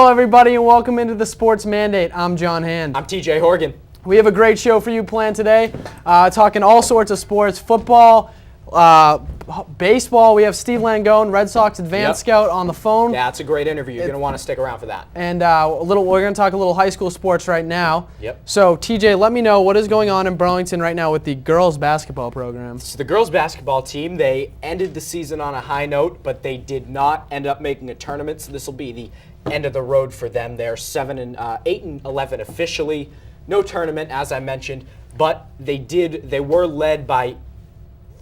Hello, everybody, and welcome into the Sports Mandate. I'm John Hand. I'm TJ Horgan. We have a great show for you planned today, talking all sorts of sports, football, baseball. We have Steve Langone, Red Sox advanced scout, on the phone. Yeah, it's a great interview. You're going to want to stick around for that. And we're going to talk a little high school sports right now. Yep. So, TJ, let me know what is going on in Burlington right now with the girls basketball program. So the girls basketball team, they ended the season on a high note, but they did not end up making a tournament. So this will be the end of the road for them. They're 8-11 officially. No tournament, as I mentioned, but they were led by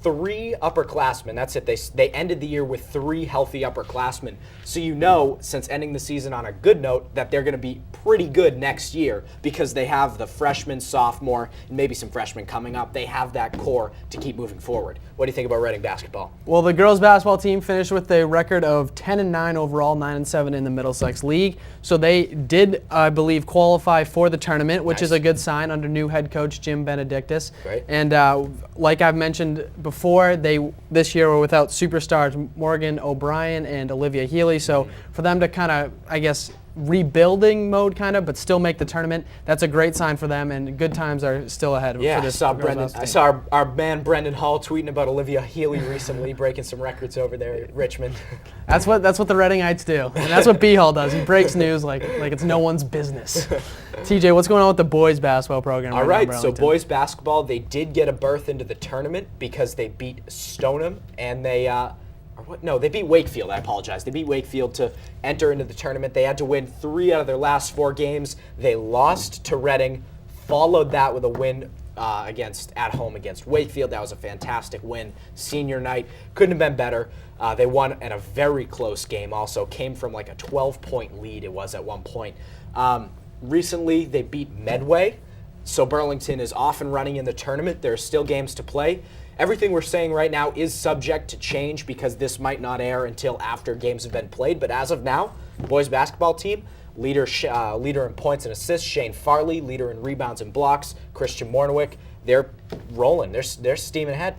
3 upperclassmen. That's it. They ended the year with 3 healthy upperclassmen. So you know, since ending the season on a good note, that they're going to be pretty good next year because they have the freshman, sophomore, and maybe some freshmen coming up. They have that core to keep moving forward. What do you think about Reading basketball? Well, the girls basketball team finished with a record of 10-9 overall, 9-7 in the Middlesex League. So they did, I believe, qualify for the tournament, which is a good sign under new head coach Jim Benedictus. Right. And like I've mentioned before, they this year were without superstars Morgan O'Brien and Olivia Healy. So for them to kind of, I guess, rebuilding mode but still make the tournament, that's a great sign for them, and good times are still ahead for this. I saw our man Brendan Hall tweeting about Olivia Healy recently breaking some records over there at Richmond. That's what the Readingites do, and that's what B Hall does. He breaks news like it's no one's business. TJ, what's going on with the boys basketball program? All right, so boys basketball, they did get a berth into the tournament because they beat Stoneham, and they beat Wakefield. I apologize. They beat Wakefield to enter into the tournament. They had to win 3 out of their last 4 games. They lost to Reading, followed that with a win at home against Wakefield. That was a fantastic win. Senior night couldn't have been better. They won in a very close game. Also came from like a 12-point lead. It was at one point. Recently, they beat Medway. So Burlington is off and running in the tournament. There are still games to play. Everything we're saying right now is subject to change because this might not air until after games have been played. But as of now, boys basketball team, leader in points and assists, Shane Farley, leader in rebounds and blocks, Christian Mornewick. They're rolling. They're steaming ahead.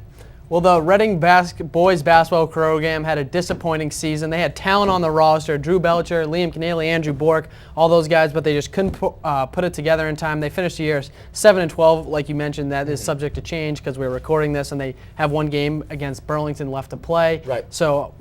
Well, the Reading boys basketball program had a disappointing season. They had talent on the roster: Drew Belcher, Liam Keneally, Andrew Bork, all those guys, but they just couldn't put it together in time. They finished the year 7-12, like you mentioned. That is subject to change because we're recording this, and they have one game against Burlington left to play. Right. So,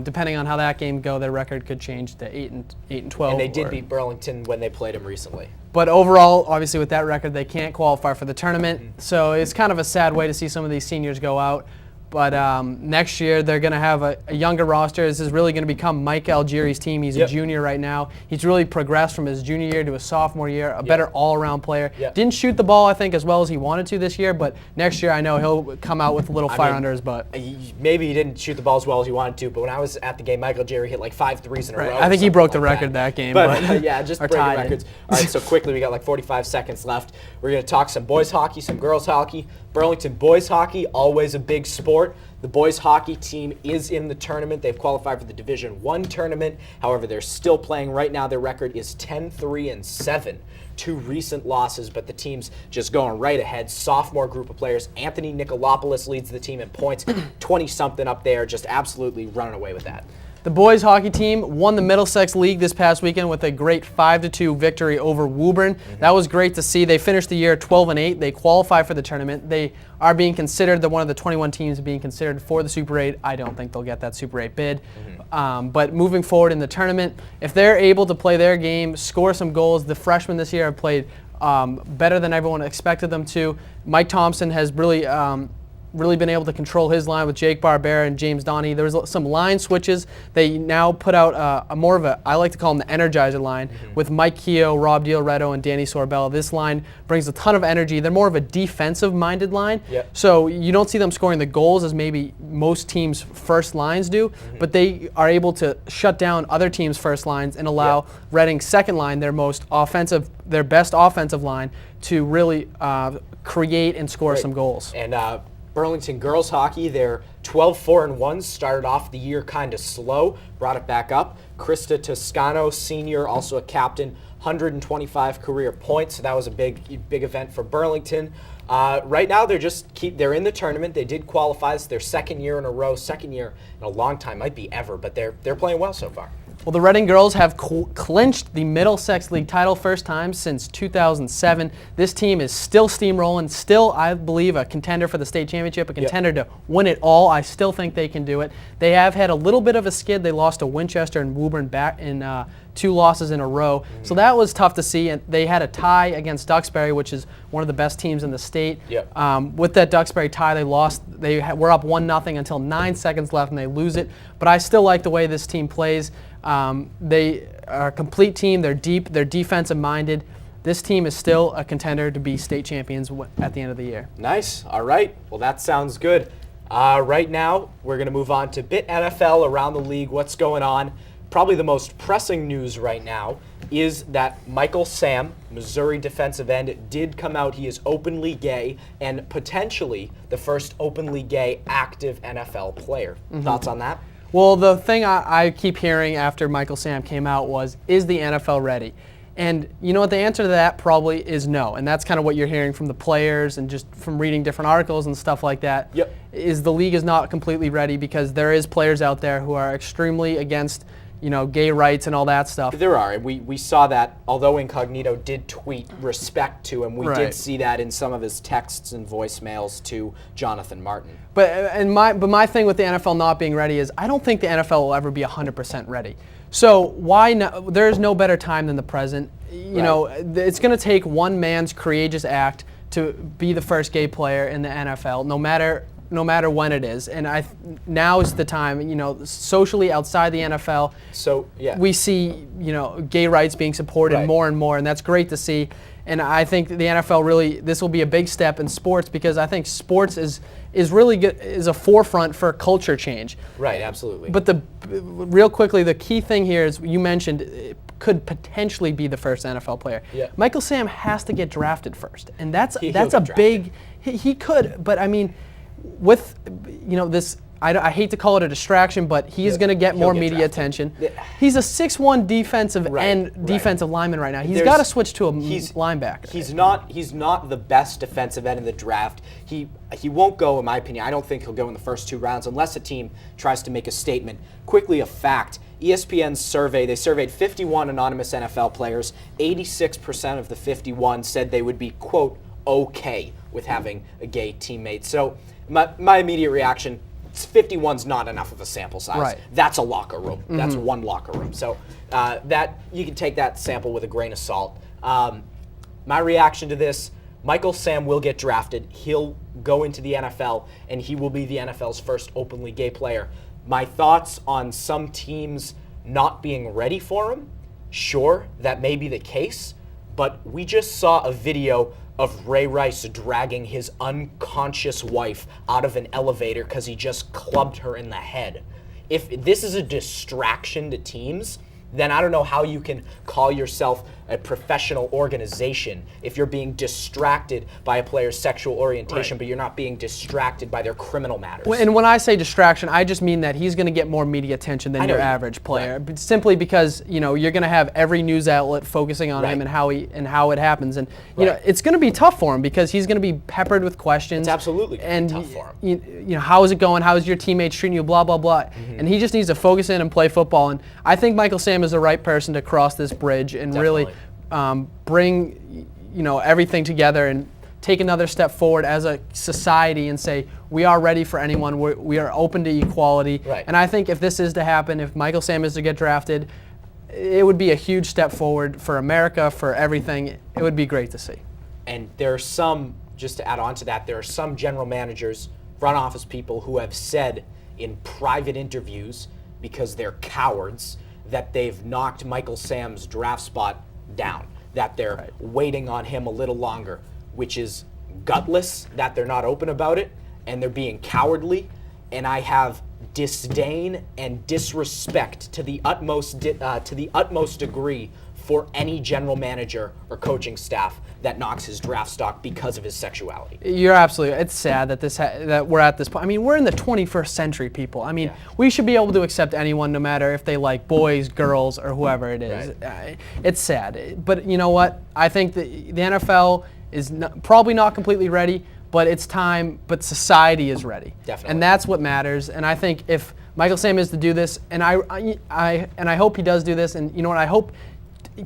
depending on how that game goes, their record could change to 8-12. And they did beat Burlington when they played them recently. But overall, obviously with that record, they can't qualify for the tournament. So it's kind of a sad way to see some of these seniors go out. But next year, they're going to have a younger roster. This is really going to become Mike Algieri's team. He's a junior right now. He's really progressed from his junior year to his sophomore year, a better all-around player. Didn't shoot the ball, I think, as well as he wanted to this year, but next year I know he'll come out with a little fire under his butt. Maybe he didn't shoot the ball as well as he wanted to, but when I was at the game, Mike Algieri hit like 5 threes in a row. I think he broke the record that game. But yeah, just breaking records. All right, so quickly, we got like 45 seconds left. We're going to talk some boys hockey, some girls hockey. Burlington boys hockey, always a big sport. The boys hockey team is in the tournament. They've qualified for the Division I tournament. However, they're still playing right now. Their record is 10-3-7. 2 recent losses, but the team's just going right ahead. Sophomore group of players. Anthony Nikolopoulos leads the team in points. 20-something up there, just absolutely running away with that. The boys hockey team won the Middlesex League this past weekend with a great 5-2 victory over Woburn. That was great to see. They finished the year 12-8. They qualify for the tournament. They are being considered one of the 21 teams being considered for the Super 8. I don't think they'll get that Super 8 bid. But moving forward in the tournament, if they're able to play their game, score some goals, the freshmen this year have played better than everyone expected them to. Mike Thompson has really been able to control his line with Jake Barbera and James Donnie. There was some line switches. They now put out a more of a, I like to call them the Energizer line, with Mike Keogh, Rob Dioretto, and Danny Sorbella. This line brings a ton of energy. They're more of a defensive-minded line, so you don't see them scoring the goals as maybe most teams' first lines do, but they are able to shut down other teams' first lines and allow Reading's second line, their best offensive line, to really create and score some goals. And Burlington girls hockey, they're 12-4-1, started off the year kind of slow, brought it back up. Krista Toscano, senior, also a captain, 125 career points, so that was a big event for Burlington. Right now, they're in the tournament. They did qualify. It's their second year in a row, second year in a long time, might be ever, but they're playing well so far. Well, the Reading girls have clinched the Middlesex League title first time since 2007. This team is still steamrolling, still, I believe, a contender for the state championship, a contender to win it all. I still think they can do it. They have had a little bit of a skid. They lost to Winchester and Woburn back in 2 losses in a row. So that was tough to see. And they had a tie against Duxbury, which is one of the best teams in the state. With that Duxbury tie, they lost. They were up 1-0 until 9 seconds left, and they lose it. But I still like the way this team plays. They are a complete team. They're deep. They're defensive minded. This team is still a contender to be state champions at the end of the year. Nice. All right. Well, that sounds good. Right now, we're going to move on to bit NFL around the league. What's going on? Probably the most pressing news right now is that Michael Sam, Missouri defensive end, did come out. He is openly gay and potentially the first openly gay active NFL player. Thoughts on that? Well, the thing I keep hearing after Michael Sam came out was, is the NFL ready? And you know what, the answer to that probably is no. And that's kind of what you're hearing from the players and just from reading different articles and stuff like that. Is the league is not completely ready because there is players out there who are extremely against, you know, gay rights and all that stuff. There are. We saw that, although Incognito did tweet respect to him, we did see that in some of his texts and voicemails to Jonathan Martin. But my thing with the NFL not being ready is I don't think the NFL will ever be 100% ready. So why not? There is no better time than the present. You know, it's going to take one man's courageous act to be the first gay player in the NFL, no matter when it is. And now is the time, you know, socially outside the NFL. So, we see, you know, gay rights being supported more and more, and that's great to see. And I think the NFL really, this will be a big step in sports because I think sports is really good, is a forefront for culture change. Right, absolutely. But real quickly, the key thing here is you mentioned it could potentially be the first NFL player. Michael Sam has to get drafted first, and that's a big. He could, but I mean, with, you know, this, I hate to call it a distraction, but he's going to get more media attention. He's a 6'1" defensive defensive lineman right now. He's got to switch to a linebacker. He's not the best defensive end in the draft. He won't go, in my opinion. I don't think he'll go in the first 2 rounds unless a team tries to make a statement. Quickly, a fact. ESPN's survey, they surveyed 51 anonymous NFL players. 86% of the 51 said they would be, quote, okay with having a gay teammate. So my immediate reaction, 51's not enough of a sample size. That's a locker room. That's one locker room. So that you can take that sample with a grain of salt. My reaction to this, Michael Sam will get drafted. He'll go into the NFL, and he will be the NFL's first openly gay player. My thoughts on some teams not being ready for him, sure, that may be the case, but we just saw a video of Ray Rice dragging his unconscious wife out of an elevator because he just clubbed her in the head. If this is a distraction to teams, then I don't know how you can call yourself a professional organization if you're being distracted by a player's sexual orientation, but you're not being distracted by their criminal matters. And when I say distraction, I just mean that he's going to get more media attention than your average player, simply because, you know, you're going to have every news outlet focusing on him and how it happens, and you know it's going to be tough for him because he's going to be peppered with questions. It's absolutely tough for him. You know, how is it going? How is your teammates treating you? Blah blah blah. And he just needs to focus in and play football. And I think Michael Sam is the right person to cross this bridge and really bring, you know, everything together and take another step forward as a society and say we are ready for anyone. We are open to equality. And I think if this is to happen, if Michael Sam is to get drafted, it would be a huge step forward for America, for everything. It would be great to see. And there are some, just to add on to that, there are some general managers, front office people who have said in private interviews, because they're cowards, that they've knocked Michael Sam's draft spot down, that they're waiting on him a little longer, which is gutless, that they're not open about it, and they're being cowardly. And I have disdain and disrespect to the utmost degree for any general manager or coaching staff that knocks his draft stock because of his sexuality. You're absolutely. It's sad that that we're at this point. I mean, we're in the 21st century, people. I mean, we should be able to accept anyone, no matter if they like boys, girls, or whoever it is. It's sad, but you know what? I think the NFL is probably not completely ready, but it's time. But society is ready, Definitely. and that's what matters. And I think if Michael Sam is to do this, and I hope he does do this, and you know what, I hope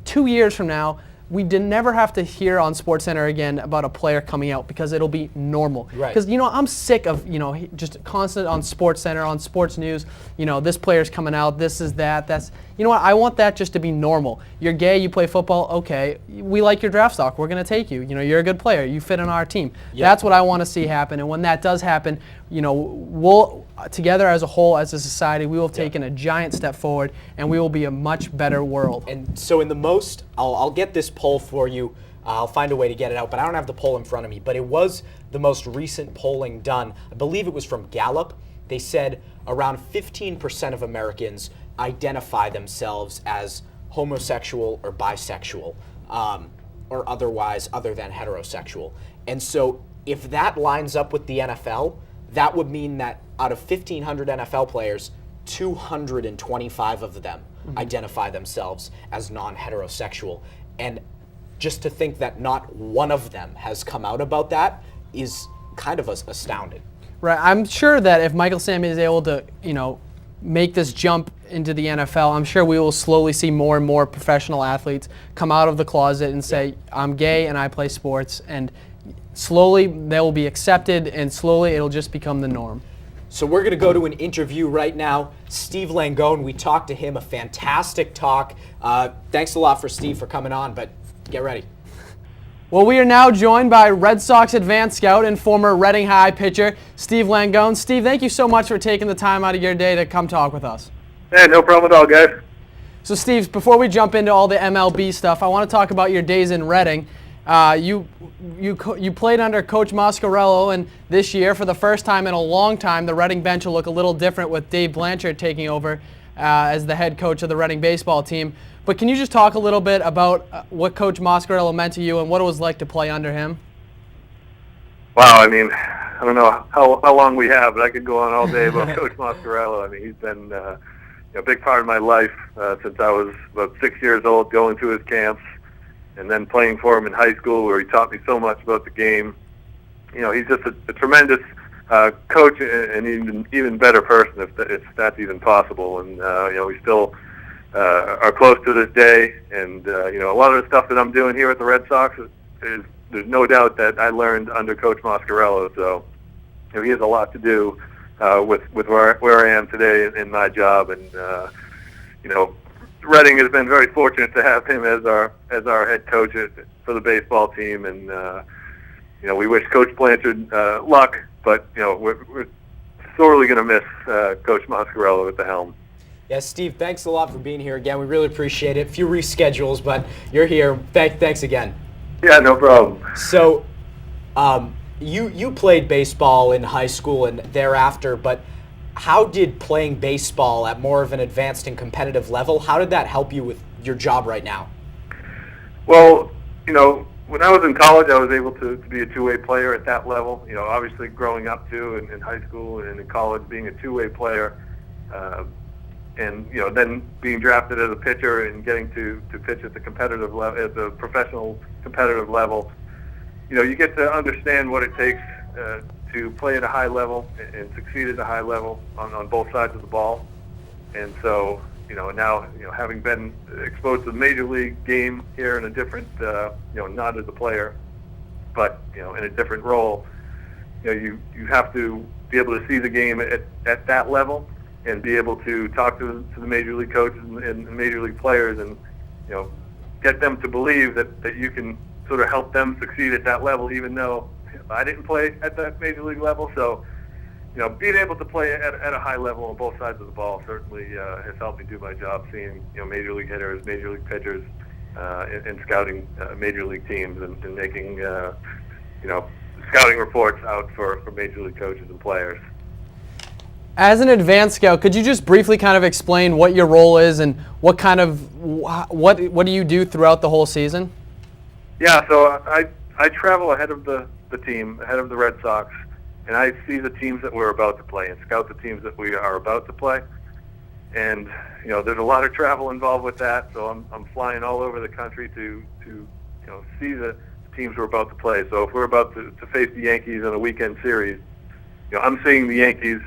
2 years from now, we never have to hear on SportsCenter again about a player coming out, because it'll be normal. Right. Because I'm sick of just constant on SportsCenter, on sports news. This player's coming out. This is that. That's what I want that just to be normal. You're gay. You play football. Okay, we like your draft stock. We're gonna take you. You're a good player. You fit on our team. Yeah. That's what I want to see happen. And when that does happen, we'll together as a whole, as a society, we will have taken a giant step forward, and we will be a much better world. And so I'll get this poll for you. I'll find a way to get it out, but I don't have the poll in front of me. But it was the most recent polling done. I believe it was from Gallup. They said around 15% of Americans identify themselves as homosexual or bisexual, or otherwise other than heterosexual. And so if that lines up with the NFL, that would mean that out of 1,500 NFL players, 225 of them identify themselves as non-heterosexual. And just to think that not one of them has come out about that is kind of astounding. Right. I'm sure that if Michael Sam is able to, make this jump into the NFL, I'm sure we will slowly see more and more professional athletes come out of the closet and say, I'm gay and I play sports. And slowly they will be accepted, and slowly it'll just become the norm. So we're going to go to an interview right now. Steve Langone, we talked to him, a fantastic talk. Thanks a lot for Steve for coming on, but get ready. Well, we are now joined by Red Sox advanced scout and former Reading High pitcher, Steve Langone. Steve, thank you so much for taking the time out of your day to come talk with us. Hey, no problem at all, guys. So, Steve, before we jump into all the MLB stuff, I want to talk about your days in Reading. You played under Coach Mascarello, and this year, for the first time in a long time, the Reading bench will look a little different with Dave Blanchard taking over as the head coach of the Reading baseball team. But can you just talk a little bit about what Coach Mascarello meant to you and what it was like to play under him? Wow, I mean, I don't know how long we have, but I could go on all day about Coach Mascarello. I mean, he's been a big part of my life since I was about 6 years old, going to his camps, and then playing for him in high school, where he taught me so much about the game. He's just a tremendous coach and even better person, if that's even possible. And we still are close to this day. And a lot of the stuff that I'm doing here at the Red Sox is there's no doubt that I learned under Coach Mascarello. So he has a lot to do with where I am today in my job. And Reading has been very fortunate to have him as our head coach for the baseball team. And we wish Coach Blanchard luck, but we're sorely going to miss Coach Mascarello at the helm. Yeah, Steve, thanks a lot for being here again. We really appreciate it. A few reschedules, but you're here. Thanks again. Yeah, no problem. So, you played baseball in high school and thereafter, but how did playing baseball at more of an advanced and competitive level, how did that help you with your job right now? Well, when I was in college, I was able to be a two-way player at that level. Obviously growing up too in high school and in college, being a two-way player, and then being drafted as a pitcher and getting to pitch at the competitive level, at the professional competitive level. You get to understand what it takes to play at a high level and succeed at a high level on both sides of the ball. And so, now, having been exposed to the major league game here in a different, not as a player, but, in a different role, you have to be able to see the game at that level and be able to talk to the major league coaches and major league players and, get them to believe that you can sort of help them succeed at that level, even though I didn't play at that major league level. So, being able to play at a high level on both sides of the ball certainly has helped me do my job, seeing major league hitters, major league pitchers, and scouting major league teams and making scouting reports out for major league coaches and players. As an advanced scout, could you just briefly kind of explain what your role is and what do you do throughout the whole season? Yeah, so I travel ahead of the team, ahead of the Red Sox, and I see the teams that we're about to play and scout the teams that we are about to play. And there's a lot of travel involved with that, so I'm flying all over the country to see the teams we're about to play. So if we're about to face the Yankees in a weekend series, I'm seeing the Yankees,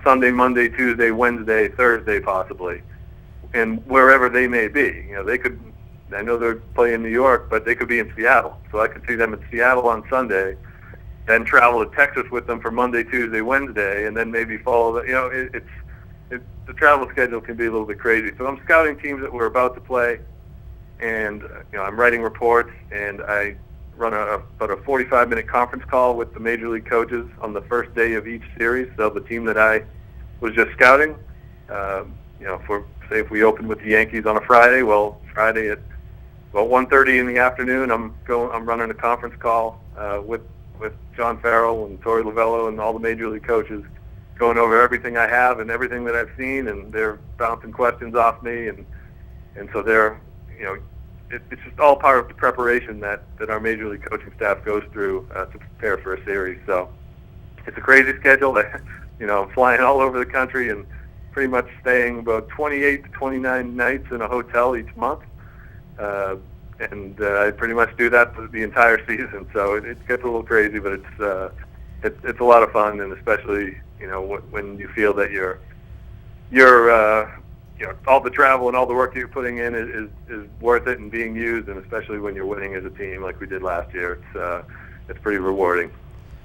Sunday, Monday, Tuesday, Wednesday, Thursday, possibly, and wherever they may be. They could. I know they're playing New York, but they could be in Seattle. So I could see them in Seattle on Sunday, then travel to Texas with them for Monday, Tuesday, Wednesday, and then maybe follow the. The travel schedule can be a little bit crazy. So I'm scouting teams that we're about to play, and I'm writing reports, and I run about a 45-minute conference call with the major league coaches on the first day of each series. So the team that I was just scouting, if we open with the Yankees on a Friday, Friday at 1:30 in the afternoon, I'm running a conference call with John Farrell and Torey Lovello and all the major league coaches, going over everything I have and everything that I've seen, and they're bouncing questions off me, and so they're it's just all part of the preparation that our major league coaching staff goes through to prepare for a series. So it's a crazy schedule. I'm flying all over the country and pretty much staying about 28 to 29 nights in a hotel each month. And I pretty much do that for the entire season. So it gets a little crazy, but it's a lot of fun, and especially when you feel that you're all the travel and all the work that you're putting in is worth it and being used, and especially when you're winning as a team like we did last year, it's pretty rewarding.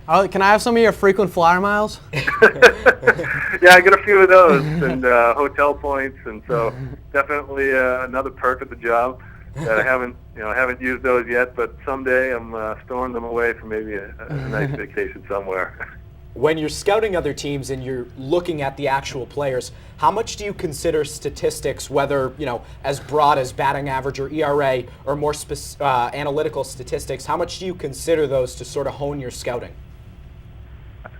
Can I have some of your frequent flyer miles? Yeah, I get a few of those, and hotel points, and so definitely another perk of the job that I haven't used those yet, but someday I'm storing them away for maybe a nice vacation somewhere. When you're scouting other teams and you're looking at the actual players, how much do you consider statistics, whether as broad as batting average or ERA, or more analytical statistics? How much do you consider those to sort of hone your scouting?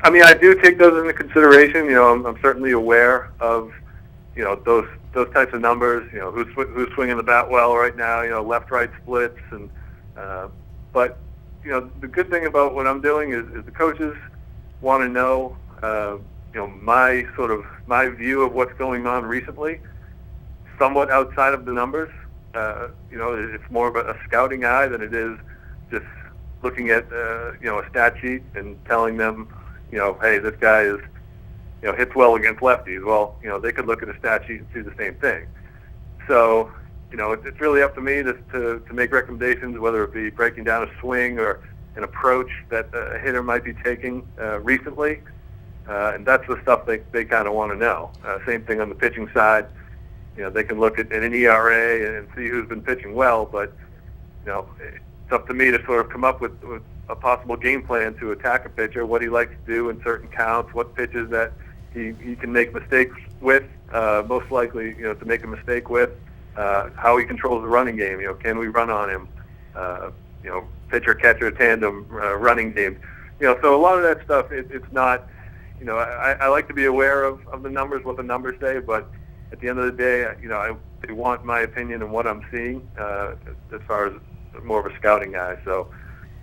I mean, I do take those into consideration. I'm certainly aware of those types of numbers. Who's swinging the bat well right now. Left-right splits, and but the good thing about what I'm doing is the coaches want to know my view of what's going on recently, somewhat outside of the numbers. It's more of a scouting eye than it is just looking at a stat sheet and telling them, hey, this guy is hits well against lefties. Well, they could look at a stat sheet and see the same thing. So it's really up to me to make recommendations, whether it be breaking down a swing or an approach that a hitter might be taking recently, and that's the stuff they kind of want to know. Same thing on the pitching side. They can look at an ERA and see who's been pitching well, but it's up to me to sort of come up with a possible game plan to attack a pitcher, what he likes to do in certain counts, what pitches that he can make mistakes with, most likely to make a mistake with, how he controls the running game. Can we run on him? Pitcher-catcher tandem running game. So a lot of that stuff, it's not, I like to be aware of the numbers, what the numbers say, but at the end of the day, they want my opinion and what I'm seeing as far as more of a scouting guy. So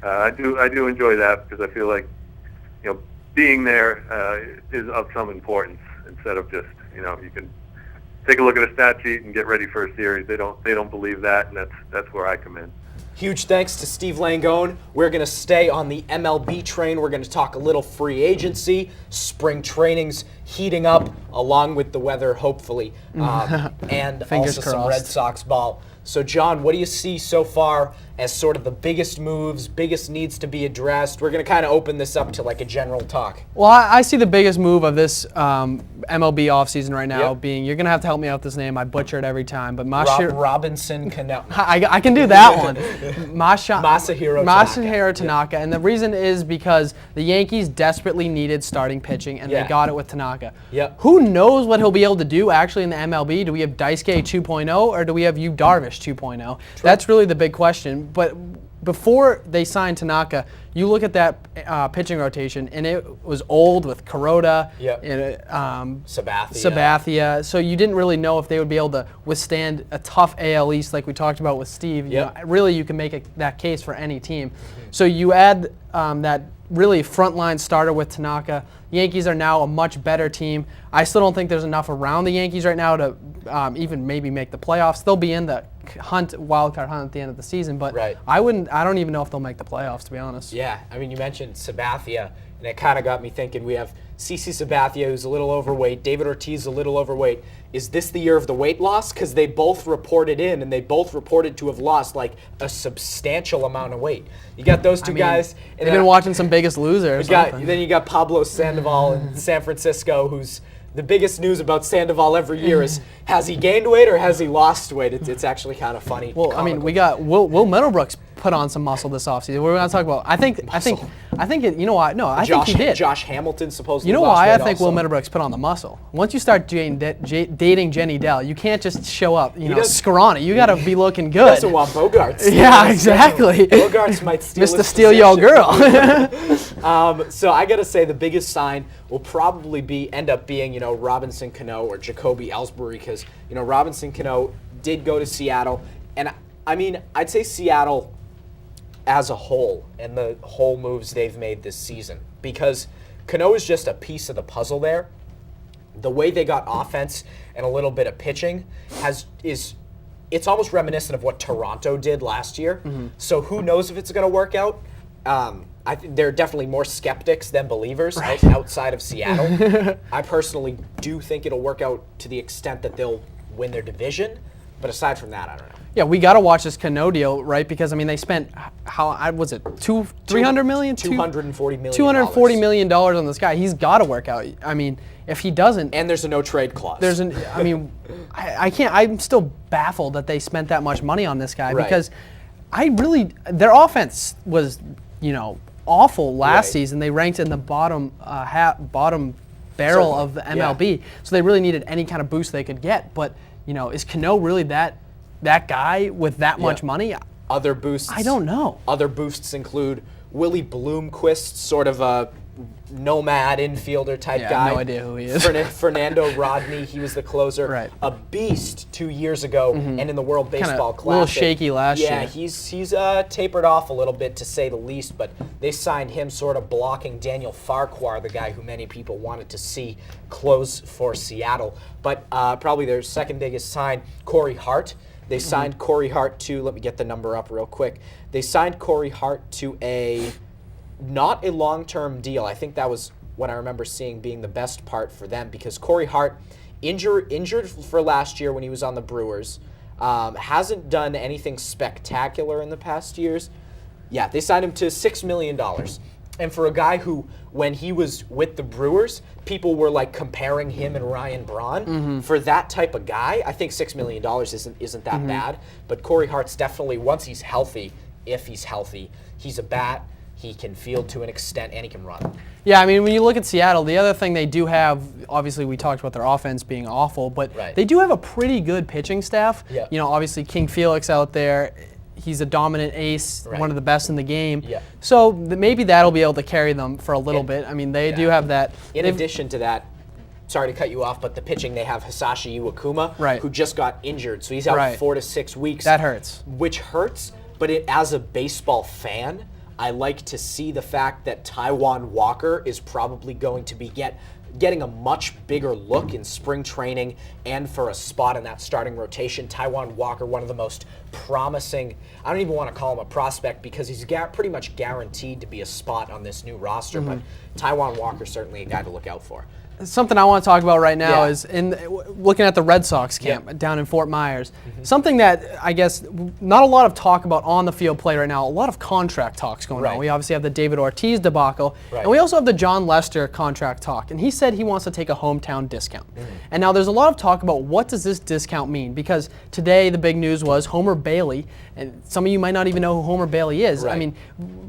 I do enjoy that, because I feel like, being there is of some importance, instead of just, you can take a look at a stat sheet and get ready for a series. They don't believe that, and that's where I come in. Huge thanks to Steve Langone. We're going to stay on the MLB train. We're going to talk a little free agency, spring training's heating up, along with the weather, hopefully, and also some Red Sox ball. So, John, what do you see so far as sort of the biggest moves, biggest needs to be addressed? We're going to kind of open this up to like a general talk. Well, I see the biggest move of this MLB offseason right now being, you're going to have to help me out with this name. I butcher it every time, but Robinson Cano. I can do that one. Masahiro Tanaka. And the reason is because the Yankees desperately needed starting pitching, and they got it with Tanaka. Who knows what he'll be able to do actually in the MLB? Do we have Daisuke 2.0 or do we have Yu Darvish 2.0? That's really the big question. But before they signed Tanaka, you look at that pitching rotation, and it was old with Kuroda, Yep. Sabathia. So you didn't really know if they would be able to withstand a tough AL East like we talked about with Steve. Yep. You know, really, you can make that case for any team. So you add that really frontline starter with Tanaka. Yankees are now a much better team. I still don't think there's enough around the Yankees right now to even maybe make the playoffs. They'll be in the wild card hunt at the end of the season, but Right. I don't even know if they'll make the playoffs, to be honest. Yeah, I mean, you mentioned Sabathia, and it kind of got me thinking. We have CC Sabathia, who's a little overweight. David Ortiz, a little overweight. Is this the year of the weight loss? Because they both reported in, and they both reported to have lost like a substantial amount of weight. You got those two guys. And They've been watching some Biggest Loser or something. Then you got Pablo Sandoval in San Francisco, who's the biggest news about Sandoval every year is, has he gained weight or has he lost weight? It's actually kind of funny. Well, I mean, we got Will Middlebrooks put on some muscle this offseason. We're going to talk about. I think it. You know what? No, I think he did. Josh Hamilton supposedly. You know lost why weight I think also. Will Middlebrooks put on the muscle? Once you start dating Jenny Dell, you can't just show up, scrawny. You got to be looking good. He doesn't want Bogarts. Yeah, exactly. Bogarts might steal Mr. his Steal Your position. Girl. So I got to say the biggest sign will probably end up being Robinson Cano or Jacoby Ellsbury, because Robinson Cano did go to Seattle, and I mean I'd say Seattle as a whole and the whole moves they've made this season, because Cano is just a piece of the puzzle there. The way they got offense and a little bit of pitching it's almost reminiscent of what Toronto did last year. So who knows if it's going to work out? I think there are definitely more skeptics than believers outside of Seattle. I personally do think it'll work out to the extent that they'll win their division, but aside from that, I don't know. Yeah, we got to watch this Cano deal, right? Because I mean, they spent $300 million, $240 million. $240 million on this guy. He's got to work out. I mean, if he doesn't, And there's a no trade clause. I can't. I'm still baffled that they spent that much money on this guy, Right. because their offense was, awful last season. They ranked in the bottom barrel of the MLB, so they really needed any kind of boost they could get. But is Cano really that guy with that much money? Other boosts. I don't know. Other boosts include Willie Bloomquist, sort of a nomad infielder type Yeah, I guy. have no idea who he is. Fernando Rodney, he was the closer. Right. A beast 2 years ago, and in the World Baseball Classic. A little shaky last year. Yeah, he's tapered off a little bit, to say the least, but they signed him sort of blocking Daniel Farquhar, the guy who many people wanted to see close for Seattle. But probably their second biggest sign, Corey Hart. They signed Corey Hart to, let me get the number up real quick. They signed Corey Hart to not a long-term deal. I think that was what I remember seeing being the best part for them, because Corey Hart, injured for last year when he was on the Brewers, hasn't done anything spectacular in the past years. Yeah, they signed him to $6 million. And for a guy who, when he was with the Brewers, people were like comparing him and Ryan Braun. For that type of guy, I think $6 million isn't that bad. But Corey Hart's definitely, once he's healthy, if he's healthy, he's a bat. He can field to an extent, and he can run. Yeah, I mean, when you look at Seattle, the other thing they do have, obviously we talked about their offense being awful, but they do have a pretty good pitching staff. Yeah. Obviously King Felix out there, he's a dominant ace, one of the best in the game. Yeah. So maybe that'll be able to carry them for a little bit. I mean, they do have that. In addition to that, sorry to cut you off, but the pitching, they have Hisashi Iwakuma, who just got injured, so he's out 4 to 6 weeks. That hurts. Which hurts, but as a baseball fan, I like to see the fact that Taijuan Walker is probably going to be getting a much bigger look in spring training and for a spot in that starting rotation. Taijuan Walker, one of the most promising, I don't even want to call him a prospect because he's pretty much guaranteed to be a spot on this new roster, but Taijuan Walker certainly a guy to look out for. Something I want to talk about right now is looking at the Red Sox camp down in Fort Myers. Something that I guess not a lot of talk about on the field play right now. A lot of contract talks going on. We obviously have the David Ortiz debacle, and we also have the John Lester contract talk. And he said he wants to take a hometown discount. And now there's a lot of talk about what does this discount mean, because today the big news was Homer Bailey, and some of you might not even know who Homer Bailey is. I mean,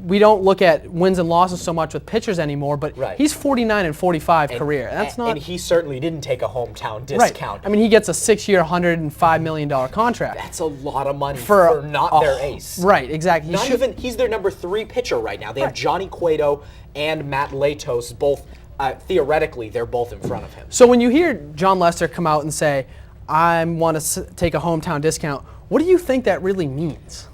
we don't look at wins and losses so much with pitchers anymore, but he's 49-45 career. that's not. And he certainly didn't take a hometown Right. discount. I mean, he gets a 6-year, $105 million contract. That's a lot of money for not their ace. Right, exactly. He's their number 3 pitcher right now. They have Johnny Cueto and Matt Latos, both, theoretically, they're both in front of him. So when you hear John Lester come out and say, I want to take a hometown discount, what do you think that really means?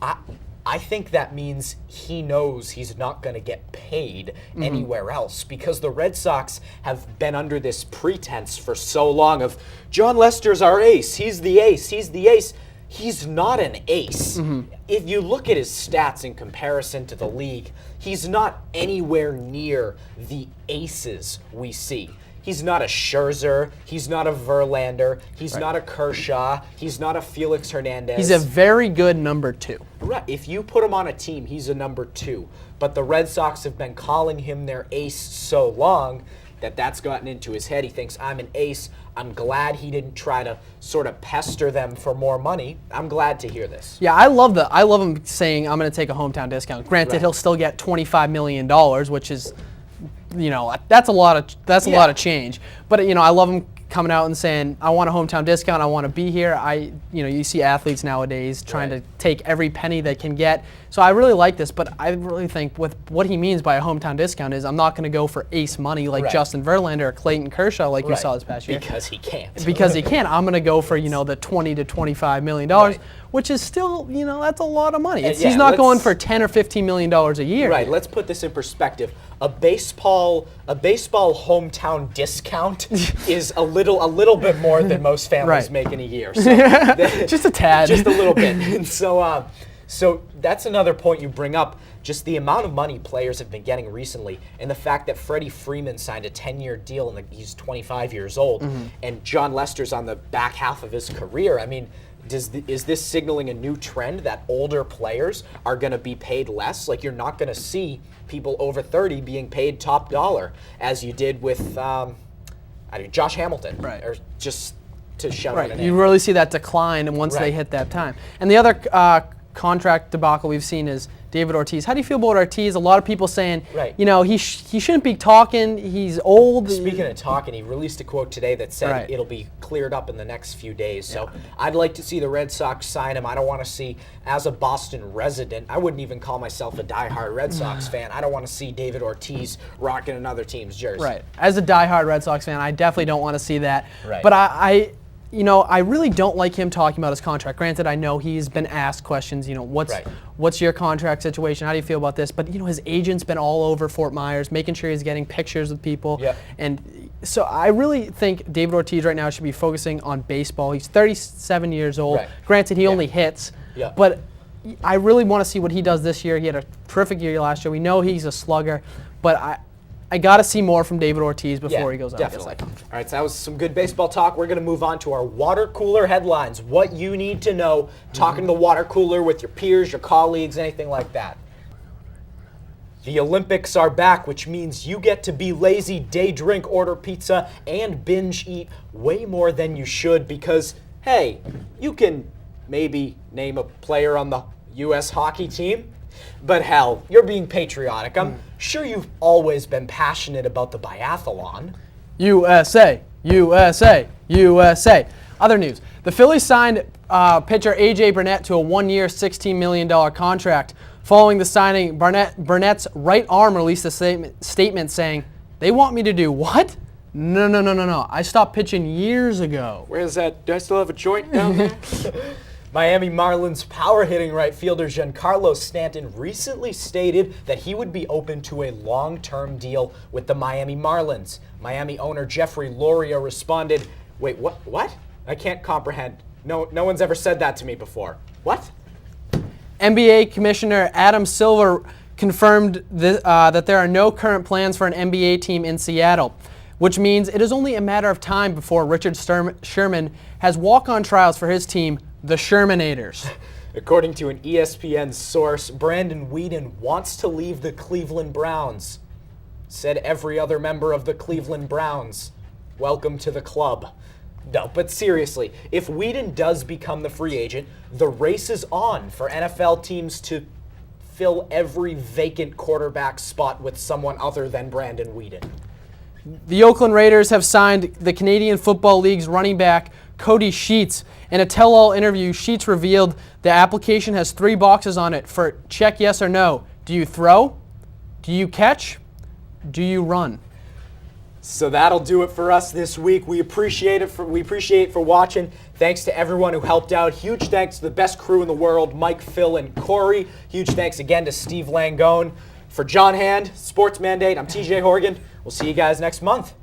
I think that means he knows he's not going to get paid anywhere else, because the Red Sox have been under this pretense for so long of John Lester's our ace. He's the ace. He's the ace. He's not an ace. If you look at his stats in comparison to the league, he's not anywhere near the aces we see. He's not a Scherzer. He's not a Verlander. He's not a Kershaw. He's not a Felix Hernandez. He's a very good number 2. Right. If you put him on a team, he's a number 2. But the Red Sox have been calling him their ace so long that that's gotten into his head. He thinks, I'm an ace. I'm glad he didn't try to sort of pester them for more money. I'm glad to hear this. Yeah, I love him saying, I'm going to take a hometown discount. Granted, he'll still get $25 million, which is, that's a lot of change. But I love him coming out and saying, I want a hometown discount. I want to be here. You see athletes nowadays trying to take every penny they can get. So I really like this, but I really think with what he means by a hometown discount is I'm not going to go for ace money like Justin Verlander or Clayton Kershaw like you saw this past year. Because he can't. Because he can't. I'm going to go for, the $20 to $25 million, which is still, that's a lot of money. He's not going for $10 or $15 million a year. Right. Let's put this in perspective. A baseball hometown discount is a little bit more than most families make in a year. So just a tad. Just a little bit. And so that's another point you bring up, just the amount of money players have been getting recently, and the fact that Freddie Freeman signed a 10-year deal and he's 25 years old, and John Lester's on the back half of his career. I mean, is this signaling a new trend that older players are going to be paid less? Like, you're not going to see people over 30 being paid top dollar as you did with Josh Hamilton, or just to shout out a name. You really see that decline once they hit that time. And the other contract debacle we've seen is David Ortiz. How do you feel about Ortiz? A lot of people saying, he shouldn't be talking. He's old. Speaking of talking, he released a quote today that said it'll be cleared up in the next few days. So I'd like to see the Red Sox sign him. I don't want to see, as a Boston resident, I wouldn't even call myself a diehard Red Sox fan. I don't want to see David Ortiz rocking another team's jersey. Right. As a diehard Red Sox fan, I definitely don't want to see that. Right. But I really don't like him talking about his contract. Granted, I know he's been asked questions, what's your contract situation? How do you feel about this? But, his agent's been all over Fort Myers, making sure he's getting pictures with people. Yep. And so I really think David Ortiz right now should be focusing on baseball. He's 37 years old. Right. Granted, he only hits. Yeah. But I really want to see what he does this year. He had a terrific year last year. We know he's a slugger. But I got to see more from David Ortiz before he goes out. Definitely. All right, so that was some good baseball talk. We're going to move on to our water cooler headlines. What you need to know, talking to the water cooler with your peers, your colleagues, anything like that. The Olympics are back, which means you get to be lazy, day drink, order pizza, and binge eat way more than you should because, hey, you can maybe name a player on the U.S. hockey team. But hell, you're being patriotic. I'm sure you've always been passionate about the biathlon. USA, USA, USA. Other news. The Phillies signed pitcher A.J. Burnett to a 1-year, $16 million contract. Following the signing, Burnett's right arm released a statement saying, "They want me to do what? No. I stopped pitching years ago." Where's that? Do I still have a joint down there? Miami Marlins power hitting right fielder Giancarlo Stanton recently stated that he would be open to a long-term deal with the Miami Marlins. Miami owner Jeffrey Loria responded, "Wait, what? I can't comprehend. No one's ever said that to me before. What?" NBA Commissioner Adam Silver confirmed that there are no current plans for an NBA team in Seattle, which means it is only a matter of time before Richard Sherman has walk-on trials for his team, the Shermanators. According to an ESPN source, Brandon Whedon wants to leave the Cleveland Browns. Said every other member of the Cleveland Browns, "Welcome to the club." No, but seriously, if Whedon does become the free agent, the race is on for NFL teams to fill every vacant quarterback spot with someone other than Brandon Whedon. The Oakland Raiders have signed the Canadian Football League's running back, Cody Sheets. In a tell-all interview, Sheets revealed the application has 3 boxes on it for check yes or no. Do you throw? Do you catch? Do you run? So that'll do it for us this week. We appreciate it for watching. Thanks to everyone who helped out. Huge thanks to the best crew in the world, Mike, Phil, and Corey. Huge thanks again to Steve Langone. For John Hand, Sports Mandate, I'm TJ Horgan. We'll see you guys next month.